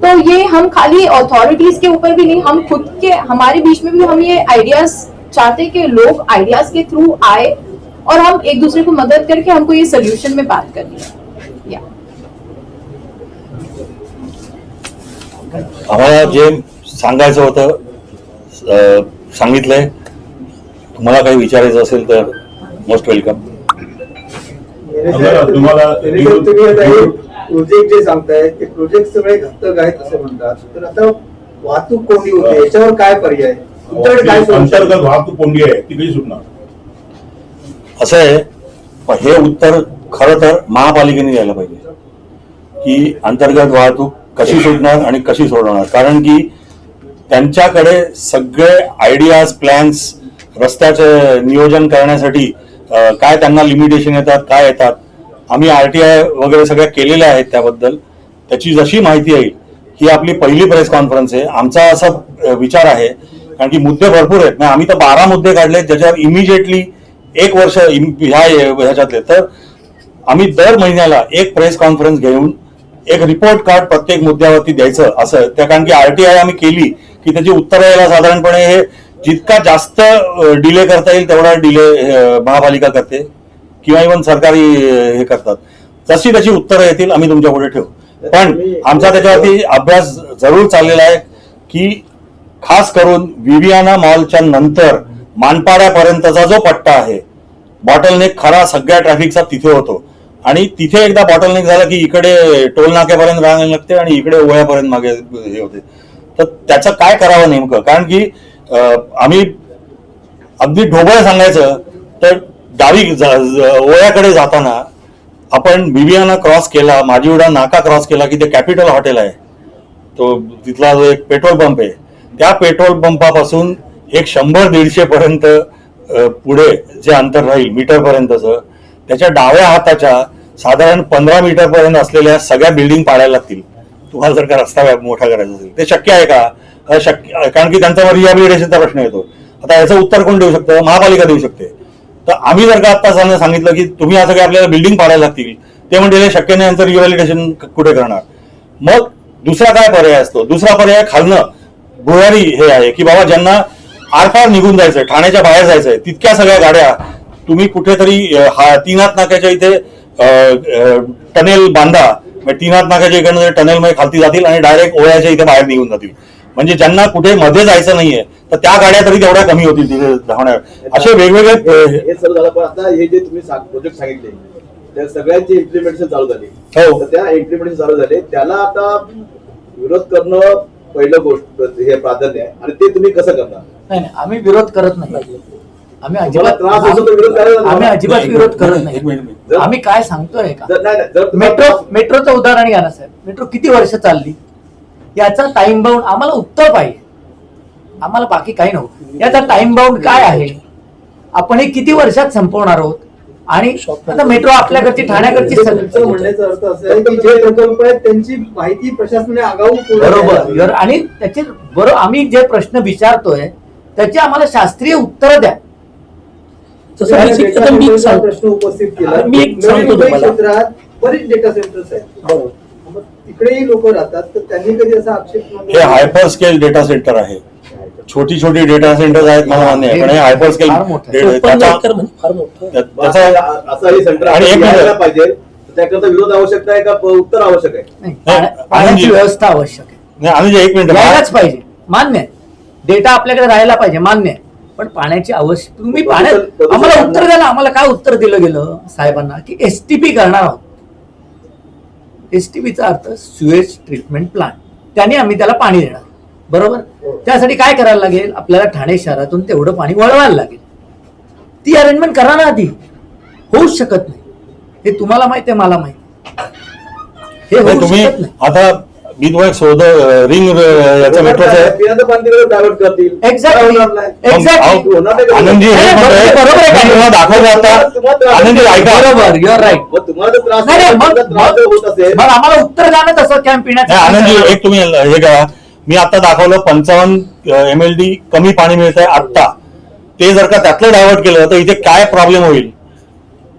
तो ये हम खाली अथॉरिटीज के ऊपर भी नहीं, हम खुद के हमारे बीच में भी हम ये आइडियाज चाहते कि लोग आइडियाज के थ्रू आए और हम एक दूसरे को मदद करके हमको ये सोल्यूशन में बात करनी है. आम्हाला जे सांगायचं होतं सांगितलंय. तुम्हाला काही विचारायचं असेल तर मोस्ट वेलकम. तुम्हाला तुम्ही आता हे प्रोजेक्ट जे सांगताय ते प्रोजेक्ट सगळे घातक आहेत असं म्हणतात, तर आता वाहतूक कोंडी होते, याच्यावर काय पर्याय, तुमच्याकडे काय solution? अंतर्गत वाहतूक कोंडी आहे ती कशी सुटणार? असं आहे, हे उत्तर खरं तर महापालिकेने द्यायला पाहिजे की अंतर्गत वाहतूक कशी सुटणार आणि कशी सोडवणार. कारण की त्यांच्याकडे सगळे आयडियाज, प्लॅन्स, रस्त्याचे नियोजन करण्यासाठी काय त्यांना लिमिटेशन येतात, काय येतात. आम्ही RTI वगैरे सगळ्या केलेल्या आहेत त्याबद्दल. त्याची जशी माहिती येईल, ही आपली पहिली प्रेस कॉन्फरन्स आहे. आमचा असा विचार आहे, कारण की मुद्दे भरपूर आहेत ना, आम्ही तर 12 मुद्दे काढले ज्याच्यावर इमिजिएटली 1 वर्ष ह्याच्यातले. तर आम्ही दर महिन्याला एक प्रेस कॉन्फरन्स घेऊन एक रिपोर्ट कार्ड प्रत्येक मुद्द्यावरती द्यायचं असं. त्या कारण की RTI आम्ही केली की त्याची उत्तरं यायला साधारणपणे हे जितका जास्त डिले करता येईल तेवढा डिले महापालिका करते किंवा इव्हन सरकारी हे करतात. जशी त्याची उत्तरं येतील आम्ही तुमच्या पुढे ठेवू. पण आमचा त्याच्यावरती अभ्यास जरूर चाललेला आहे की खास करून विवियाना मॉलच्या नंतर मानपाड्यापर्यंतचा जो पट्टा आहे, बॉटलनेक खरा सगळ्या ट्रॅफिकचा तिथे होतो. आणि तिथे एकदा बॉटलनेक झाला की इकडे टोल नाक्यापर्यंत रांग लागते आणि इकडे ओळ्यापर्यंत मागे हे होते. तर त्याचं काय करावं नेमकं, कारण की आम्ही अगदी ढोबळ सांगायचं तर डावी ओळ्याकडे जाताना आपण विवियाना क्रॉस केला, माजिवडा नाका क्रॉस केला की ते कॅपिटल हॉटेल आहे, तो तिथला जो एक पेट्रोल पंप आहे, त्या पेट्रोल पंपापासून एक 100-150 पर्यंत पुढे जे अंतर राहील मीटरपर्यंतचं, त्याच्या डाव्या हाताच्या साधारण 15 मीटर पर्यंत असलेल्या सगळ्या बिल्डिंग पाडायला लागतील तुम्हाला जर का रस्ता मोठा करायचा असेल. ते शक्य आहे का? अशक्य, कारण की त्यांचा रिहॅबिलिटेशनचा प्रश्न येतो. आता याचं उत्तर कोण देऊ शकतं? महापालिका देऊ शकते. तर आम्ही जर का आता सांगितलं की तुम्ही असं काही आपल्याला बिल्डिंग पाडायला लागतील, ते म्हणजे शक्य नाही, यांचं रिहॅबिलिटेशन कुठे करणार? मग दुसरा काय पर्याय असतो? दुसरा पर्याय खालनं भुयारी हे आहे की बाबा ज्यांना आरपार निघून जायचंय, ठाण्याच्या बाहेर जायचंय, तितक्या सगळ्या गाड्या तुम्ही कुठेतरी तीनाथ नाक्याच्या इथे टनेल बांधा. तीनाथ नाक्याच्या इकडनं टनेल मध्ये खालती जातील आणि डायरेक्ट ओळ्याच्या इथे बाहेर निघून जातील. म्हणजे ज्यांना कुठे मध्ये जायचं नाहीये तर त्या गाड्या तरी तेवढ्या कमी होतील तिथे धावणार. असे वेगवेगळे हे सर झालं. पण आता हे जे तुम्ही प्रोजेक्ट सांगितले त्या सगळ्यांची इम्प्लिमेंटेशन चालू झाली. हो. तर त्या इम्प्लिमेंटेशन चालू झाले, त्याला आता विरोध करणं पहिलं गोष्ट हे प्राधान्य आहे. आणि ते तुम्ही कसं करणार? नाही, आम्ही विरोध करत नाही. आम्ही तुम्हाला त्रास होतो तर विरोध करायला आम्ही अजिबात विरोध करत एक नाही. मिनिट. आम्ही काय सांगतोय का, जर मेट्रोचं उदाहरण घ्या ना साहेब. मेट्रो किती वर्ष चालली, याचा टाइम बाउंड आम्हाला उत्तर पाहिजे. आम्हाला बाकी काही नको. याचा टाइम बाउंड काय आहे, आपण हे किती वर्षात संपवणार आहोत. आणि आता मेट्रो आपल्याकडची ठाण्याकडची तुमचं म्हणण्याचा अर्थ असा आहे की जे प्रकल्प आहेत त्यांची माहिती प्रशासनाने आगाऊ बरोबर. आणि त्याचे बरोबर आम्ही जे प्रश्न विचारतोय त्याची आम्हाला शास्त्रीय उत्तर द्या. जसं आता मी सांगतो, प्रश्न उपस्थित केला. मी एक सांगतो नवी मुंबई तुम्हाला. क्षेत्रात बरेच डेटा सेंटर्स आहेत, मग तिकडेही लोक राहतात, तर त्यांनी कधी असा आक्षेप हे हायपर स्केल डेटा सेंटर आहे. छोटी छोटी डेटा सेंटर्स आहेत मला मान्य आहे, पण हे हायपर स्केल फार मोठं आहे. ओपन एकर म्हणजे फार मोठं. असं हे सेंटर आणि एक मिनिट. यायला पाहिजे, त्याकरता विरोध आवश्यक आहे का उत्तर आवश्यक आहे? नाही, पाण्याची व्यवस्था आवश्यक आहे. नाही, अनुज एक मिनिट. यायलाच पाहिजे, मान्य आहे. डेटा आपल्याकडे राहायला पाहिजे, मान्य आहे. पण पाण्याची आवश्यक, तुम्ही पाण्यात आम्हाला उत्तर द्या ना. आम्हाला काय उत्तर दिलं गेलं साहेबांना की STP करणार आहोत. STPचा अर्थ सुएज ट्रीटमेंट प्लांट. त्याने आम्ही त्याला पाणी देणार, बरोबर. त्यासाठी काय करायला लागेल, आपल्याला ठाणे शहरातून तेवढं पाणी वळवायला लागेल. ती अरेंजमेंट करा ना आधी. होऊच शकत नाही, हे तुम्हाला माहिती आहे, मला माहिती. हे होऊ तुम्ही शकत नाही. आता मी तुम्हाला रिंग याचं मेट्रोचं पिण्याचं पाणी तिकडे डायव्हर्ट करतील. Exactly. आनंदजी हे म्हणतोय, बरोबर आहे. मी तुम्हाला दाखवलं आता. आनंदजी ऐका. बरोबर, युअर राईट. मग तुम्हाला जर त्रास नाही, नाही, मग त्रास जर होत असेल मग आम्हाला उत्तर द्या ना तसं कॅम्प पिण्याचं. आनंदजी एक तुम्ही हे करा. मी आता दाखवलं 55 MLD कमी पाणी मिळत आहे आत्ता. ते जर का त्यातलं डायव्हर्ट केलं तर इथे काय प्रॉब्लेम होईल?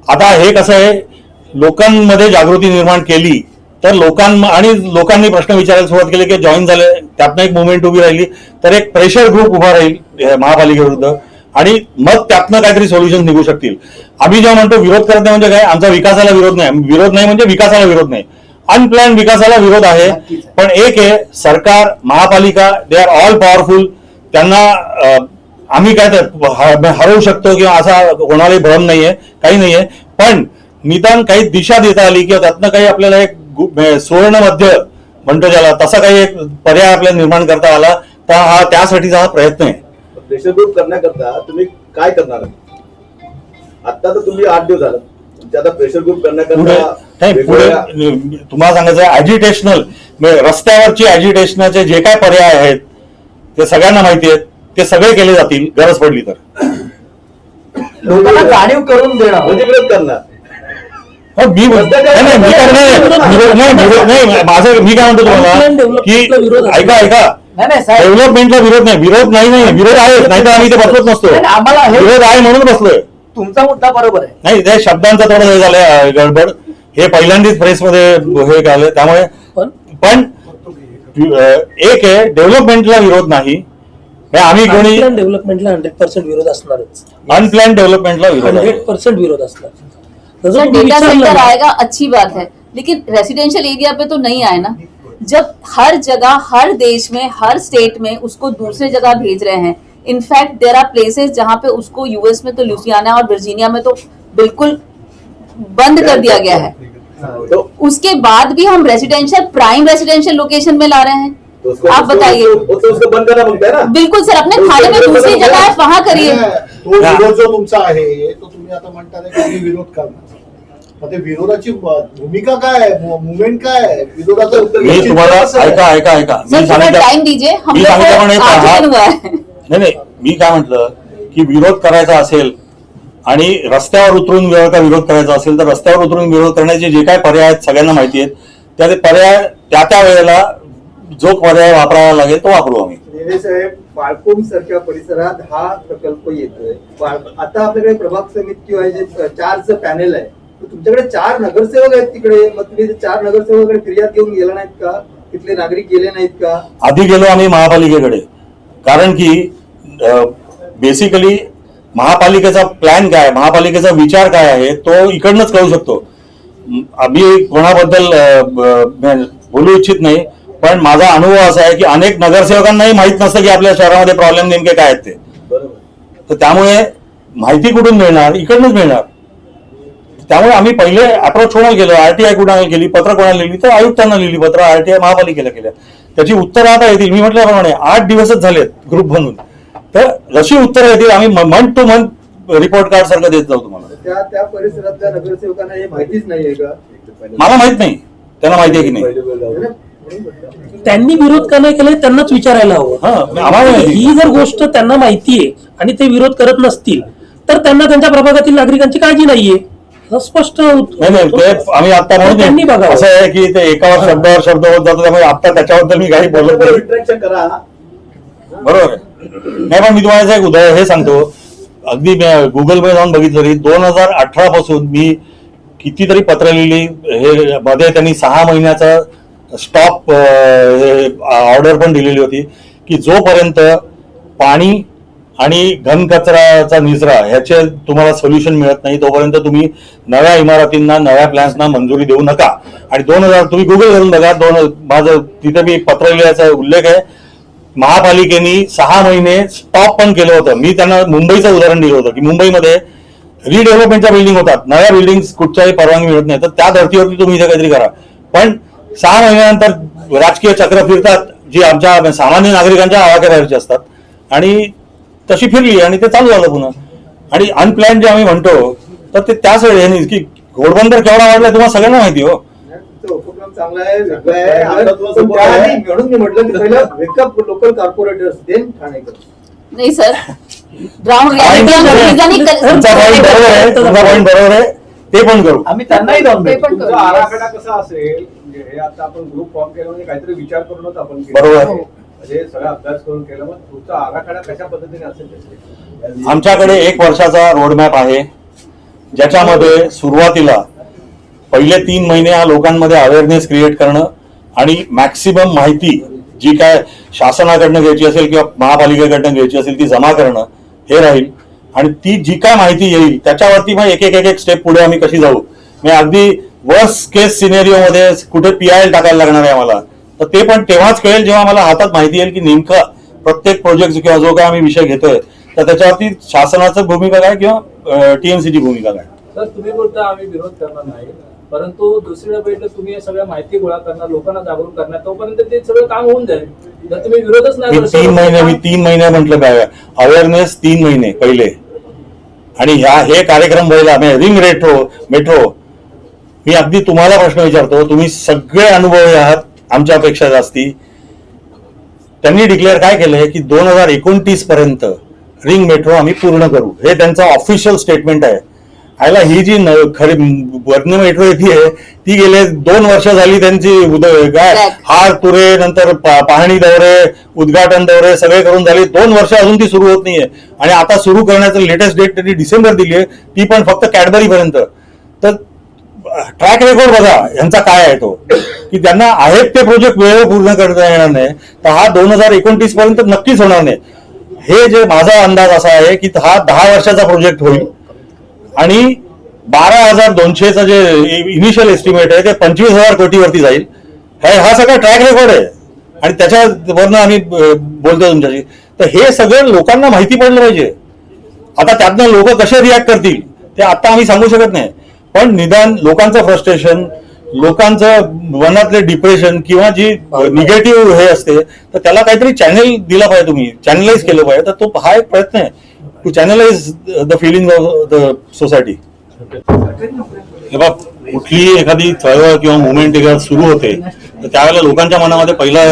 आता हे कसं आहे, लोकांमध्ये जागृती निर्माण केली तर लोकांनी प्रश्न विचारायला सुरुवात केली की जॉईन झाले, त्यातनं एक मुवमेंट उभी राहिली, तर एक प्रेशर ग्रुप उभा राहील महापालिकेविरुद्ध आणि मग त्यातनं काहीतरी सोल्युशन निघू शकतील. आम्ही जेव्हा म्हणतो विरोध करत नाही म्हणजे काय, आमचा विकासाला विरोध नाही. विरोध नाही म्हणजे विकासाला विरोध नाही, अनप्लॅन विकासाला विरोध आहे. पण एक आहे, सरकार, महापालिका, दे आर ऑल पॉवरफुल. त्यांना आम्ही काय हरवू शकतो किंवा असा कोणालाही भ्रम नाहीये, काही नाहीये, पण निदान काही दिशा देता आली किंवा त्यातनं काही आपल्याला एक सुवर्ण मध्य म्हणतो ज्याला, तसा काही एक पर्याय आपल्याला निर्माण करता आला तर हा त्यासाठीचा हा प्रयत्न आहे. प्रेशर ग्रुप करण्याकरता तुम्ही काय करणार? आता तर तुम्ही 8 दिवस झालं, तुमच्या आता प्रेशर ग्रुप पुढे करण्याकरता पुढे तुम्हाला सांगायचं ऍजिटेशनल रस्त्यावरची ऍजिटेशनचे जे काय पर्याय आहेत ते सगळ्यांना माहिती आहेत, ते सगळे केले जातील गरज पडली तर. लोकांना जाणीव करून देणं म्हणजे विरोध करणार. हो, मी माझं मी काय म्हणतो तुम्हाला की ऐका नाही साहेब, डेव्हलपमेंटला विरोध नाही, विरोध आहे, नाही तर आम्ही इथे बसलोच नसतो. नाही, आम्हाला विरोध आहे म्हणून बसलोय. तुमचा मुद्दा बरोबर आहे. नाही, ते शब्दांचं थोडं हे झालंय गडबड, हे पहिल्यांदाच प्रेसमध्ये हे झालं, त्यामुळे पण एक आहे डेव्हलपमेंटला विरोध नाही, आम्ही कोणी डेव्हलपमेंटला 100% विरोध असणारच, अनप्लॅन डेव्हलपमेंटला विरोध आहे. 100% विरोध असणार. सर डेटा सेंटर आएगा अच्छी बात है, लेकिन रेसिडेंशियल एरिया पे तो नहीं आए ना. जब हर जगह, हर देश में, हर स्टेट में उसको दूसरे जगह भेज रहे हैं. इनफैक्ट देयर आर प्लेसेस जहां पे उसको यूएस में तो लुसियाना और वर्जीनिया में तो बिल्कुल बंद कर दिया गया है. तो उसके बाद भी हम रेसिडेंशियल, प्राइम रेसिडेंशियल लोकेशन में ला रहे हैं. आप बताइए. उसको बंद करना मागताय ना. बिल्कुल सर, अपने थाने में दूसरी जगह है वहां करिए. तो विरोध जो तुमचा आहे तो तुम्ही आता म्हणता की आम्ही विरोध करणार. मग ते विरोधाची भूमिका काय आहे, मुवमेंट काय आहे, विरोधाचं उत्तर मी तुम्हाला ऐका सर थोड़ा टाइम दीजिए, हम लोग को 8 दिन हुआ है. नाही, मी काय म्हटलं की विरोध करायचा असेल आणि रस्त्यावर उतरून विरोध करायचा असेल तर रस्त्यावर उतरून विरोध करण्याचे जे काय पर्याय आहेत सगळ्यांना माहिती आहेत. त्या पर्याय त्या वेळेला जो पर्याय वापरावा लागेल तो वापरू आम्ही. नेने साहेब, बाळकोम सारख्या परिसरात हा प्रकल्प येतोय. आता आपल्याकडे प्रभाग समिती आहे, जे 4चं पॅनेल आहे, तर तुमच्याकडे 4 नगरसेवक आहेत तिकडे. मग तुम्ही 4 नगरसेवकांकडे फिर्याद घेऊन गेला नाहीत का? तिथले नागरिक गेले नाहीत का? आधी गेलो आम्ही महापालिकेकडे, कारण की बेसिकली महापालिकेचा प्लॅन काय, महापालिकेचा विचार काय आहे तो इकडनंच कळू शकतो. आम्ही कोणाबद्दल बोलू इच्छित नाही, पण माझा अनुभव असा आहे की अनेक नगरसेवकांनाही माहित नसतं की आपल्या शहरामध्ये प्रॉब्लेम नेमके काय आहेत ते. तर त्यामुळे माहिती कुठून मिळणार, इकडनंच मिळणार. त्यामुळे आम्ही पहिले अप्रोच कोणाला केलं, आरटीआय कोणाला केली, पत्र कोणाला लिहिली, तर आयुक्तांना लिहिली पत्र, आरटीआय महापालिकेला केल्या. त्याची उत्तरं आता येतील. मी म्हटल्याप्रमाणे 8 दिवसच झालेत ग्रुप बनून, तर जशी उत्तरं येतील आम्ही month two month report card सारखं देत जाऊ तुम्हाला. त्या परिसरातल्या नगरसेवकांना हे माहितीच नाहीये का? मला माहित नाही, त्यांना माहिती आहे की नाही. त्यांनी विरोध का नाही केलाय त्यांनाच विचारायला हवं. आम्हाला ही जर गोष्ट त्यांना माहिती आहे आणि ते विरोध करत नसतील तर त्यांना त्यांच्या प्रभागातील नागरिकांची काळजी नाहीये, स्पष्ट. नाही ते आम्ही आता त्यांनी म्हणून बघावं. असं आहे की ते एकावर शब्दावर शब्द होत जातो, त्यामुळे आता त्याच्याबद्दल मी काही बोलत नाही. इंटरॅक्शन करा. बरोबर आहे. नाही, पण मी तुम्हाला एक उदाहरण हे सांगतो. अगदी गुगलमध्ये जाऊन बघितलं तरी 2018 पासून मी कितीतरी पत्र लिहिली. हे मध्ये त्यांनी 6 महिन्याचा स्टॉप ऑर्डर पण दिलेली होती की जोपर्यंत पाणी आणि घनकचराचा निचरा ह्याचे तुम्हाला सोल्युशन मिळत नाही तोपर्यंत तुम्ही नव्या इमारतींना, नव्या प्लॅन्सना मंजुरी देऊ नका. आणि 2000 तुम्ही गुगल करून बघा, माझं तिथे मी पत्र लिहायचा उल्लेख आहे. महापालिकेने 6 महिने स्टॉप पण केलं होतं. मी त्यांना मुंबईचं उदाहरण दिलं होतं की मुंबईमध्ये रिडेव्हलपमेंटच्या बिल्डिंग होतात, नव्या बिल्डिंग कुठच्याही परवानगी मिळत नाही, तर त्या धर्तीवरती तुम्ही इथे काहीतरी करा. पण 6 महिन्यानंतर राजकीय चक्र फिरतात जी आमच्या सामान्य नागरिकांच्या आवाक्याबाहेरची असतात, आणि तशी फिरली आणि ते चालू झालं पुन्हा. आणि अनप्लॅन जे आम्ही म्हणतो तर ते त्याच वेळी की घोडबंदर केवढा वाढलाय तुम्हाला सगळ्यांना माहिती हो. उपक्रम चांगला आहे, वेगळा आहे. पण त्याआधी म्हणून मी म्हटलं की पहिलं वेकअप लोकल कॉर्पोरेटर्स, देन ठाणेकर. नहीं सर, ग्राउंड तुमचा पॉईंट बरोबर आहे, ते पण करू आम्ही त्यांनाही जाऊन ते पण भेटू. करू. आराखडा कसा असेल, म्हणजे हे आता आपण ग्रुप फॉर्म केला म्हणजे काहीतरी विचार करूनच आपण केलं. बरोबर. म्हणजे सगळा अभ्यास करून केला. मग तुमचा आराखडा कशा पद्धतीने असेल त्याचे? आमच्याकडे 1 वर्षाचा रोडमॅप आहे, ज्याच्यामध्ये सुरुवातीला पहिले 3 महिने हा लोकांमध्ये अवेअरनेस क्रिएट करणं आणि मॅक्सिमम माहिती जी काय शासनाकडनं घ्यायची असेल किंवा महापालिकेकडनं घ्यायची असेल ती जमा करणं हे राहील. आणि ती जी काय माहिती येईल त्याच्यावरती मग एक स्टेप पुढे आम्ही कशी जाऊ. मी अगदी वर्स्ट केस सिनेरिओ मध्ये कुठे PIL टाकायला लागणार आहे आम्हाला, तर ते पण तेव्हाच कळेल जेव्हा मला हातात माहिती येईल की नेमकं प्रत्येक प्रोजेक्ट किंवा जो काय आम्ही विषय घेतोय तर त्याच्यावरती शासनाचं भूमिका काय किंवा टीएमसीची भूमिका काय. तर तुम्ही बोलता आम्ही विरोध करणार नाही, परंतु दुसऱ्या बैठक तुम्ही सगळ्या माहिती गोळा करणार, लोकांना जागरूक करणार, तोपर्यंत ते सगळं काम होऊन जाईल. जर तुम्ही विरोधच नाही मी 3 महिने म्हटलं काय अवेअरनेस 3 महिने पहिले आणि हे कार्यक्रम व्हायला रिंग मेट्रो मी अगदी तुम्हाला प्रश्न विचारतो, तुम्ही सगळे अनुभवी आहात आमच्यापेक्षा जास्ती. त्यांनी डिक्लेअर काय केलंय की 2029 पर्यंत रिंग मेट्रो आम्ही पूर्ण करू, हे त्यांचं ऑफिशियल स्टेटमेंट आहे. आयला ही जी खरी वर्ण मेट्रो येते ती गेले 2 वर्ष झाली त्यांची काय हार तुरे नंतर पाहणी दौरे उद्घाटन दौरे सगळे करून झाले, 2 वर्ष अजून ती सुरू होत नाहीये. आणि आता सुरू करण्याचं लेटेस्ट डेट त्यांनी डिसेंबर दिली आहे, ती पण फक्त कॅडबरी पर्यंत. तर ट्रॅक रेकॉर्ड बघा यांचा काय आहे तो, की त्यांना आहेत ते प्रोजेक्ट वेळेवर पूर्ण करता येणार नाही, तर हा 2029 पर्यंत नक्कीच होणार नाही. हे जे माझा अंदाज असा आहे की हा 10 वर्षाचा प्रोजेक्ट होईल आणि 12,200चा जे इनिशियल एस्टिमेट आहे ते 25,000 कोटीवरती जाईल. हा सगळा ट्रॅक रेकॉर्ड आहे आणि त्याच्यावरनं आम्ही बोलतोय तुमच्याशी. तर हे सगळं लोकांना माहिती पडलं पाहिजे. आता त्यातनं लोक कसे रिॲक्ट करतील ते आता आम्ही सांगू शकत नाही, पण निदान लोकांचं फ्रस्ट्रेशन, लोकांचं मनातले डिप्रेशन किंवा जी निगेटिव्ह हे असते तर त्याला काहीतरी चॅनल दिला पाहिजे, तुम्ही चॅनलाइज केलं पाहिजे. तर तो हा एक प्रयत्न आहे to channelize the feeling of the society. हे बघ, कुठलीही एखादी चळवळ किंवा मुवमेंट सुरू होते तर त्यावेळेला लोकांच्या मनामध्ये पहिला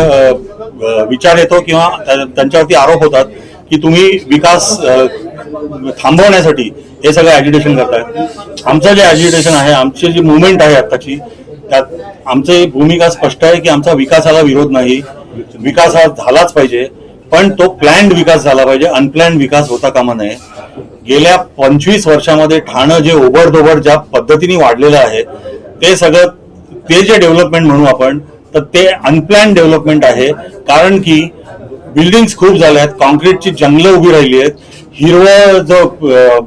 विचार येतो किंवा त्यांच्यावरती आरोप होतात की तुम्ही विकास थांबवण्यासाठी हे सगळं ॲजिटेशन करतायत. आमचं जे ॲजिटेशन आहे, आमची जी मुवमेंट आहे आताची, त्यात आमची भूमिका स्पष्ट आहे की आमचा विकासाला विरोध नाही, विकास हा झालाच पाहिजे, पण तो प्लॅन्ड विकास झाला पाहिजे, अनप्लॅन्ड विकास होता कामा नये. गेल्या 25 वर्षामध्ये ठाणं जे ओबडधोबड ज्या पद्धतीने वाढलेलं आहे ते सगळं ते जे डेव्हलपमेंट म्हणू आपण तर ते अनप्लॅन्ड डेव्हलपमेंट आहे. कारण की बिल्डिंग्स खूप झाल्या आहेत, कॉन्क्रीटची जंगलं उभी राहिली आहेत, हिरवं जो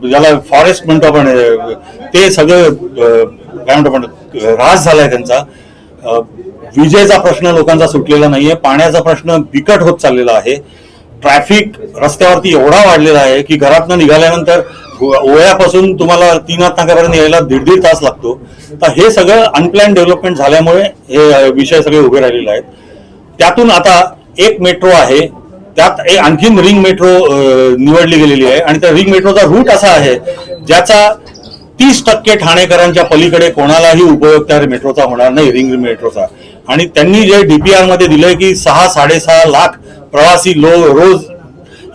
ज्याला फॉरेस्ट म्हणतो आपण ते सगळं काय म्हणतो आपण ऱ्हास झालाय त्यांचा. विजेचा प्रश्न लोकांचा सुटलेला नाहीये, पाण्याचा प्रश्न बिकट होत चाललेला आहे, ट्रॅफिक रस्त्यावरती एवढा वाढलेला आहे की घरातनं निघाल्यानंतर ओळ्यापासून तुम्हाला 3 नाक्यापर्यंत यायला 1.5 तास लागतो. तर हे सगळं अनप्लॅन डेव्हलपमेंट झाल्यामुळे हे विषय सगळे उभे राहिलेले आहेत. त्यातून आता एक मेट्रो आहे, त्यात एक आणखीन रिंग मेट्रो निवडली गेलेली आहे आणि त्या रिंग मेट्रोचा रूट असा आहे ज्याचा 30% ठाणेकरांच्या पलीकडे कोणालाही उपयोग त्या मेट्रोचा होणार नाही, रिंग मेट्रोचा. आणि त्यांनी जे डीपीआर मध्ये दिलंय की 6-6.5 लाख प्रवासी रोज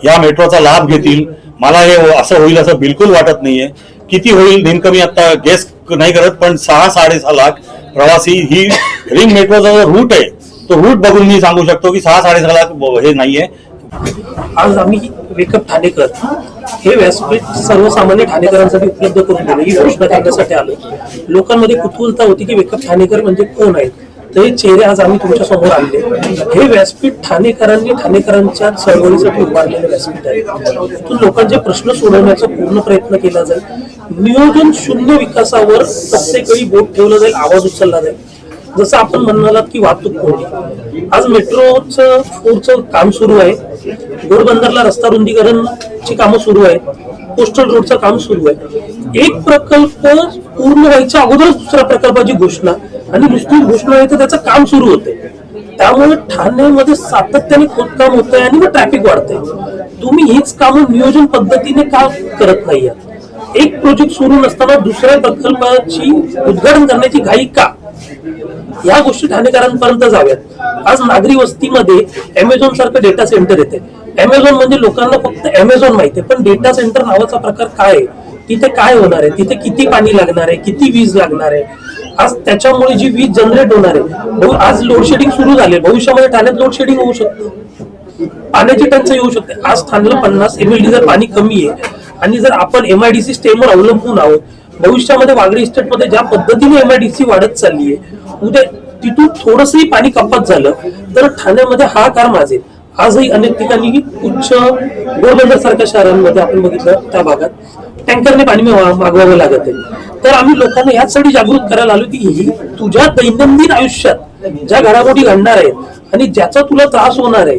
या मेट्रोचा लाभ घेतील. मला हे असं होईल असं बिलकुल वाटत नाहीये. किती होईल नेमकं मी आता गेस नाही करत, पण 6-6.5 लाख प्रवासी ही रिंग मेट्रोचा जो रूट आहे तो रूट बघून मी सांगू शकतो की 6-6.5 लाख हे नाहीये. आज आम्ही वेकअप ठाणेकर हे व्यासपीठ सर्वसामान्य ठाणेकरांसाठी उपलब्ध करून दिलं, ही घोषणा करण्यासाठी आलो. लोकांमध्ये कुतूहलता होती की वेकअप ठाणेकर म्हणजे कोण आहेत, तर हे चेहरे आज आम्ही तुमच्या समोर आणले. हे व्यासपीठ ठाणेकरांनी ठाणेकरांच्या चळवळीसाठी उभारलेलं व्यासपीठ आहे. तिथून लोकांचे प्रश्न सोडवण्याचा पूर्ण प्रयत्न केला जाईल. नियोजन शून्य विकासावर प्रत्येक वेळी बोट ठेवलं जाईल, आवाज उचलला जाईल. जसं आपण म्हणालात की वाहतूक कोंडी, आज मेट्रोचं 4चं काम सुरू आहे, घोडबंदरला रस्ता रुंदीकरणची कामं सुरू आहेत, कोस्टल रोडचं काम सुरू आहे. एक प्रकल्प पूर्ण व्हायच्या अगोदरच दुसऱ्या प्रकल्पाची घोषणा आणि नुसती घोषणा आहे तर त्याचं काम सुरू होते. त्यामुळे ठाण्यामध्ये सातत्याने खोदकाम होत आहे आणि मग ट्रॅफिक वाढतंय. तुम्ही हीच कामं नियोजन पद्धतीने का करत नाही? एक प्रोजेक्ट सुरू नसताना दुसऱ्या प्रकल्पाची उद्घाटन करण्याची घाई का? या गोष्टी ठाणेकरांपर्यंत जाव्यात. आज नागरी वस्तीमध्ये अमेझॉन सारखं डेटा सेंटर येते. अमेझॉन म्हणजे लोकांना फक्त अमेझॉन माहिती आहे, पण डेटा सेंटर नावाचा प्रकार काय आहे, तिथे काय होणार आहे, तिथे किती पाणी लागणार आहे, किती वीज लागणार आहे, आज त्याच्यामुळे जी वीज जनरेट होणार आहे. आज लोडशेडिंग सुरू झाले, भविष्यामध्ये ठाण्यात लोडशेडिंग होऊ शकतं, पाण्याची टंचाई होऊ शकते. आज ठाण्याला 50 MLD जर पाणी कमी आहे आणि जर आपण MIDC स्टेमवर अवलंबून आहोत, भविष्यामध्ये वागळे इस्टेटमध्ये ज्या पद्धतीने MIDC वाढत चालली आहे, उद्या तिथून थोडंसंही पाणी कपात झालं तर ठाण्यामध्ये हाहाकार माजेल. आजही अनेक ठिकाणी उच्च घोडबंदर सारख्या शहरांमध्ये आपण बघितलं त्या भागात टँकरने पाणी मागवावं लागत आहे. तर आम्ही लोकांना याचसाठी जागृत करायला आलो की ही तुझ्या दैनंदिन आयुष्यात ज्या घडामोडी घडणार आहेत आणि ज्याचा तुला त्रास होणार आहे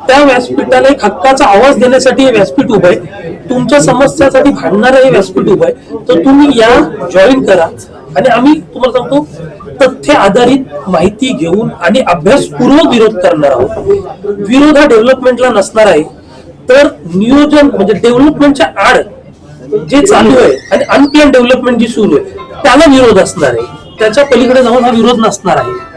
त्या व्यासपीठाला एक हक्काचा आवाज देण्यासाठी हे व्यासपीठ उभं आहे. तुमच्या समस्यासाठी भांडणारं हे व्यासपीठ उभं आहे. तर तुम्ही या, जॉईन करा आणि आम्ही तुम्हाला सांगतो तथ्य आधारित माहिती घेऊन आणि अभ्यासपूर्वक विरोध करणार आहोत. विरोध हा डेव्हलपमेंटला नसणार आहे, तर नियोजन म्हणजे डेव्हलपमेंटच्या आड जे चालू आहे आणि अनप्लॅन डेव्हलपमेंट जी सुरू आहे त्याला विरोध असणार आहे. त्याच्या पलीकडे जाऊन हा विरोध नसणार आहे.